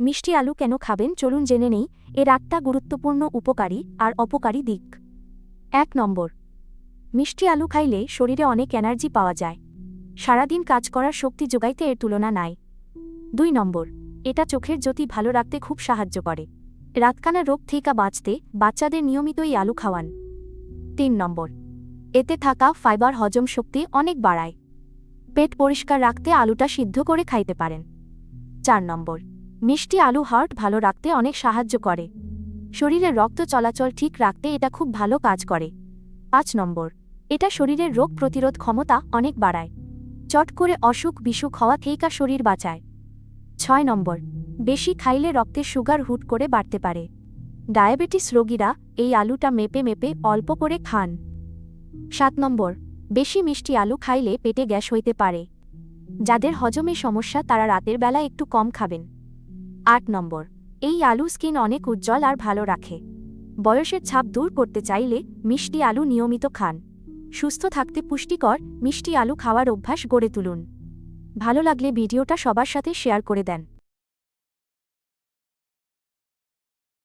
মিষ্টি আলু কেন খাবেন চলুন জেনে নেই এর 8টা গুরুত্বপূর্ণ উপকারী আর অপকারী দিক। 1 নম্বর, মিষ্টি আলু খাইলে শরীরে অনেক এনার্জি পাওয়া যায়। সারাদিন কাজ করার শক্তি যোগাইতে এর তুলনা নাই। 2 নম্বর, এটা চোখের জ্যোতি ভালো রাখতে খুব সাহায্য করে। রাতকানা রোগ থেকে বাঁচতে বাচ্চাদের নিয়মিত এই আলু খাওয়ান। 3 নম্বর, এতে থাকা ফাইবার হজম শক্তি অনেক বাড়ায়। পেট পরিষ্কার রাখতে আলুটা সিদ্ধ করে খাইতে পারেন। 4 নম্বর, মিষ্টি আলু হার্ট ভালো রাখতে অনেক সাহায্য করে। শরীরের রক্ত চলাচল ঠিক রাখতে এটা খুব ভালো কাজ করে। 5 নম্বর, এটা শরীরের রোগ প্রতিরোধ ক্ষমতা অনেক বাড়ায়। চট করে অসুখ বিসুখ হওয়া থেকে শরীর বাঁচায়। 6 নম্বর, বেশি খাইলে রক্তের সুগার হুট করে বাড়তে পারে। ডায়াবেটিস রোগীরা এই আলুটা মেপে মেপে অল্প করে খান। 7 নম্বর, বেশি মিষ্টি আলু খাইলে পেটে গ্যাস হইতে পারে। যাদের হজমে সমস্যা তারা রাতের বেলা একটু কম খাবেন। 8 নম্বর, এই আলু স্কিন অনেক উজ্জ্বল আর ভালো রাখে। বয়সের ছাপ দূর করতে চাইলে মিষ্টি আলু নিয়মিত খান। সুস্থ থাকতে পুষ্টিকর মিষ্টি আলু খাওয়ার অভ্যাস গড়ে তুলুন। ভালো লাগলে ভিডিওটা সবার সাথে শেয়ার করে দেন।